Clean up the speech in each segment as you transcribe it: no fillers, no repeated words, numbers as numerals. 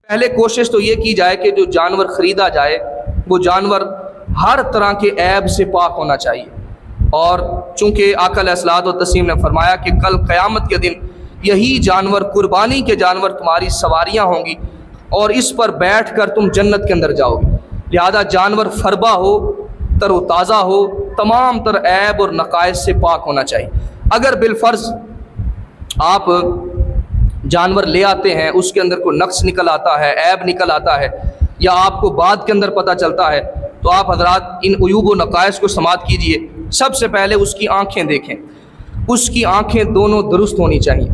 پہلے کوشش تو یہ کی جائے کہ جو جانور خریدا جائے وہ جانور ہر طرح کے عیب سے پاک ہونا چاہیے، اور چونکہ آقا علیہ الصلوۃ والتسلیم نے فرمایا کہ کل قیامت کے دن یہی جانور، قربانی کے جانور تمہاری سواریاں ہوں گی اور اس پر بیٹھ کر تم جنت کے اندر جاؤ گے، لہذا جانور فربا ہو، تر و تازہ ہو، تمام تر عیب اور نقائص سے پاک ہونا چاہیے۔ اگر بالفرض آپ جانور لے آتے ہیں، اس کے اندر کوئی نقص نکل آتا ہے، عیب نکل آتا ہے، یا آپ کو بعد کے اندر پتہ چلتا ہے، تو آپ حضرات ان عیوب و نقائص کو سماعت کیجئے۔ سب سے پہلے اس کی آنکھیں دیکھیں، اس کی آنکھیں دونوں درست ہونی چاہیے،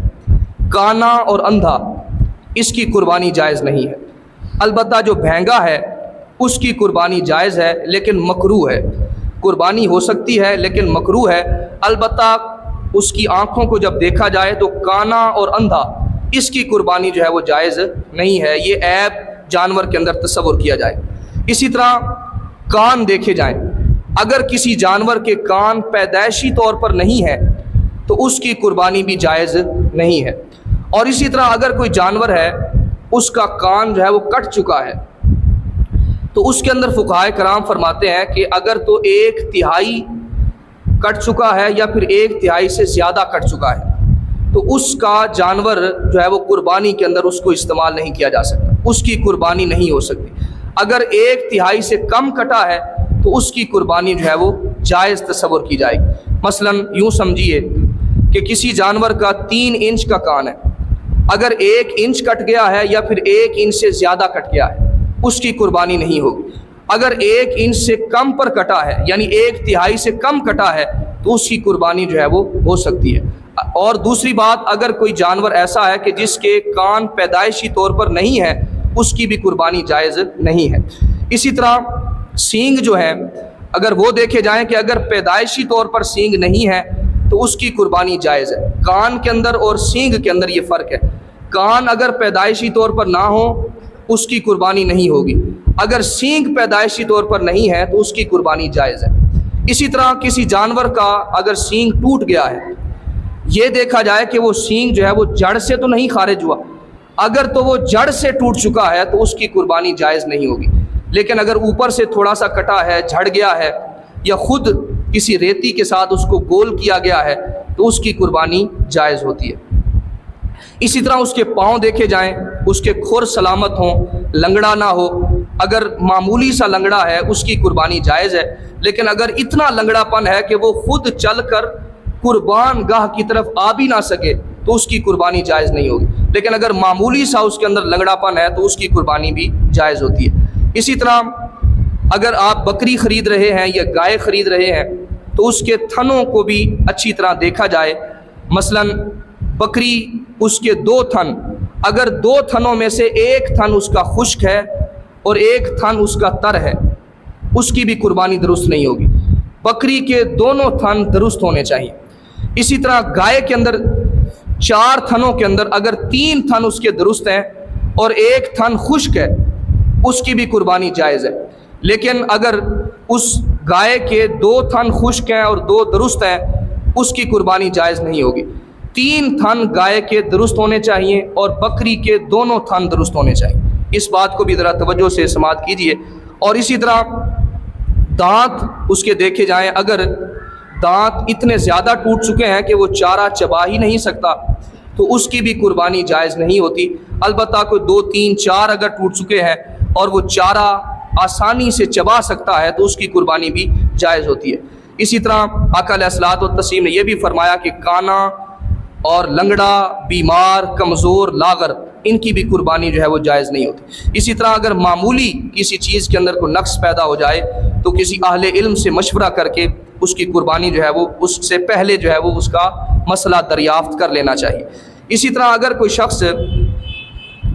کانا اور اندھا اس کی قربانی جائز نہیں ہے۔ البتہ جو بھینگا ہے اس کی قربانی جائز ہے لیکن مکروہ ہے، قربانی ہو سکتی ہے لیکن مکروہ ہے۔ البتہ اس کی آنکھوں کو جب دیکھا جائے تو کانا اور اندھا اس کی قربانی جو ہے وہ جائز نہیں ہے، یہ عیب جانور کے اندر تصور کیا جائے۔ اسی طرح کان دیکھے جائیں، اگر کسی جانور کے کان پیدائشی طور پر نہیں ہے تو اس کی قربانی بھی جائز نہیں ہے۔ اور اسی طرح اگر کوئی جانور ہے اس کا کان جو ہے وہ کٹ چکا ہے تو اس کے اندر فقہائے کرام فرماتے ہیں کہ اگر تو 1/3 کٹ چکا ہے یا پھر 1/3 سے زیادہ کٹ چکا ہے تو اس کا جانور جو ہے وہ قربانی کے اندر اس کو استعمال نہیں کیا جا سکتا، اس کی قربانی نہیں ہو سکتی۔ اگر 1/3 سے کم کٹا ہے تو اس کی قربانی جو ہے وہ جائز تصور کی جائے گی۔ مثلا یوں سمجھیے کہ کسی جانور کا 3 انچ کا کان ہے، اگر 1 انچ کٹ گیا ہے یا پھر 1 انچ سے زیادہ کٹ گیا ہے اس کی قربانی نہیں ہوگی۔ اگر 1 انچ سے کم پر کٹا ہے یعنی 1/3 سے کم کٹا ہے تو اس کی قربانی جو ہے وہ ہو سکتی ہے۔ اور دوسری بات، اگر کوئی جانور ایسا ہے کہ جس کے کان پیدائشی طور پر نہیں ہے اس کی بھی قربانی جائز نہیں ہے۔ اسی طرح سینگ جو ہے اگر وہ دیکھے جائیں کہ اگر پیدائشی طور پر سینگ نہیں ہے تو اس کی قربانی جائز ہے۔ کان کے اندر اور سینگ کے اندر یہ فرق ہے، کان اگر پیدائشی طور پر نہ ہو اس کی قربانی نہیں ہوگی، اگر سینگ پیدائشی طور پر نہیں ہے تو اس کی قربانی جائز ہے۔ اسی طرح کسی جانور کا اگر سینگ ٹوٹ گیا ہے، یہ دیکھا جائے کہ وہ سینگ جو ہے وہ جڑ سے تو نہیں خارج ہوا، اگر تو وہ جڑ سے ٹوٹ چکا ہے تو اس کی قربانی جائز نہیں ہوگی، لیکن اگر اوپر سے تھوڑا سا کٹا ہے، جھڑ گیا ہے، یا خود کسی ریتی کے ساتھ اس کو گول کیا گیا ہے تو اس کی قربانی جائز ہوتی ہے۔ اسی طرح اس کے پاؤں دیکھے جائیں، اس کے کھر سلامت ہوں، لنگڑا نہ ہو، اگر معمولی سا لنگڑا ہے اس کی قربانی جائز ہے، لیکن اگر اتنا لنگڑا پن ہے کہ وہ خود چل کر قربان گاہ کی طرف آ بھی نہ سکے تو اس کی قربانی جائز نہیں ہوگی، لیکن اگر معمولی سا اس کے اندر لنگڑا پن ہے تو اس کی قربانی بھی جائز ہوتی ہے۔ اسی طرح اگر آپ بکری خرید رہے ہیں یا گائے خرید رہے ہیں تو اس کے تھنوں کو بھی اچھی طرح دیکھا جائے۔ مثلا بکری، اس کے 2 تھن، اگر 2 تھنوں میں سے 1 تھن اس کا خشک ہے اور 1 تھن اس کا تر ہے اس کی بھی قربانی درست نہیں ہوگی، بکری کے دونوں تھن درست ہونے چاہیے۔ اسی طرح گائے کے اندر 4 تھنوں کے اندر اگر 3 تھن اس کے درست ہیں اور 1 تھن خشک ہے اس کی بھی قربانی جائز ہے، لیکن اگر اس گائے کے 2 تھن خشک ہیں اور 2 درست ہیں اس کی قربانی جائز نہیں ہوگی۔ 3 تھن گائے کے درست ہونے چاہیے اور بکری کے دونوں تھن درست ہونے چاہیے، اس بات کو بھی ذرا توجہ سے سماعت کیجیے۔ اور اسی طرح دانت اس کے دیکھے جائیں، اگر دانت اتنے زیادہ ٹوٹ چکے ہیں کہ وہ چارہ چبا ہی نہیں سکتا تو اس کی بھی قربانی جائز نہیں ہوتی۔ البتہ کوئی 2 3 4 اگر ٹوٹ چکے ہیں اور وہ چارہ آسانی سے چبا سکتا ہے تو اس کی قربانی بھی جائز ہوتی ہے۔ اسی طرح آقا علیہ الصلوۃ والتسلیم نے یہ بھی فرمایا کہ کانا اور لنگڑا، بیمار، کمزور، لاغر، ان کی بھی قربانی جو ہے وہ جائز نہیں ہوتی۔ اسی طرح اگر معمولی کسی چیز کے اندر کوئی نقص پیدا ہو جائے تو کسی اہل علم سے مشورہ کر کے اس کی قربانی جو ہے وہ اس سے پہلے جو ہے وہ اس کا مسئلہ دریافت کر لینا چاہیے۔ اسی طرح اگر کوئی شخص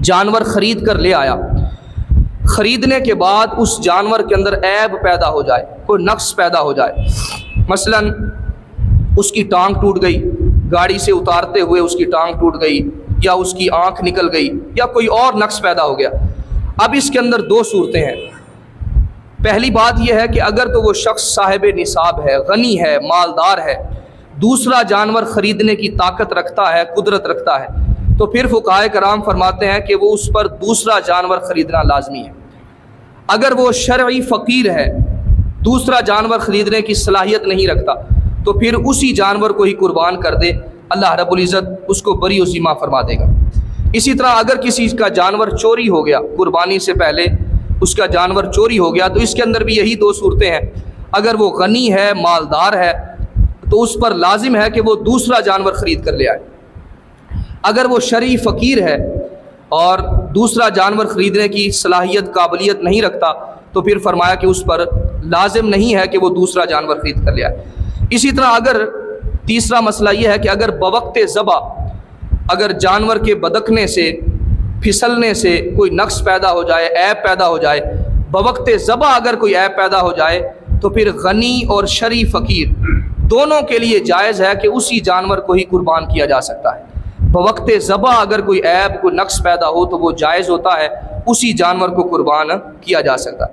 جانور خرید کر لے آیا، خریدنے کے بعد اس جانور کے اندر عیب پیدا ہو جائے، کوئی نقص پیدا ہو جائے، مثلا اس کی ٹانگ ٹوٹ گئی، گاڑی سے اتارتے ہوئے اس کی ٹانگ ٹوٹ گئی، یا اس کی آنکھ نکل گئی، یا کوئی اور نقص پیدا ہو گیا۔ اب اس کے اندر 2 صورتیں ہیں۔ پہلی بات یہ ہے کہ اگر تو وہ شخص صاحب نصاب ہے، غنی ہے، مالدار ہے، دوسرا جانور خریدنے کی طاقت رکھتا ہے، قدرت رکھتا ہے، تو پھر فقہائے کرام فرماتے ہیں کہ وہ اس پر دوسرا جانور خریدنا لازمی ہے۔ اگر وہ شرعی فقیر ہے، دوسرا جانور خریدنے کی صلاحیت نہیں رکھتا، تو پھر اسی جانور کو ہی قربان کر دے، اللہ رب العزت اس کو بری و ذمہ فرما دے گا۔ اسی طرح اگر کسی کا جانور چوری ہو گیا، قربانی سے پہلے اس کا جانور چوری ہو گیا، تو اس کے اندر بھی یہی دو صورتیں ہیں۔ اگر وہ غنی ہے، مالدار ہے، تو اس پر لازم ہے کہ وہ دوسرا جانور خرید کر لے آئے۔ اگر وہ شرعی فقیر ہے اور دوسرا جانور خریدنے کی صلاحیت، قابلیت نہیں رکھتا، تو پھر فرمایا کہ اس پر لازم نہیں ہے کہ وہ دوسرا جانور خرید کر لے آئے۔ اسی طرح اگر تیسرا مسئلہ یہ ہے کہ اگر بوقت ذبح اگر جانور کے بدکنے سے، پھسلنے سے کوئی نقص پیدا ہو جائے، عیب پیدا ہو جائے، بوقت ذبح اگر کوئی عیب پیدا ہو جائے، تو پھر غنی اور شرعی فقیر دونوں کے لیے جائز ہے کہ اسی جانور کو ہی قربان کیا جا سکتا ہے۔ بوقت ذبح اگر کوئی عیب، کوئی نقص پیدا ہو، تو وہ جائز ہوتا ہے، اسی جانور کو قربان کیا جا سکتا ہے۔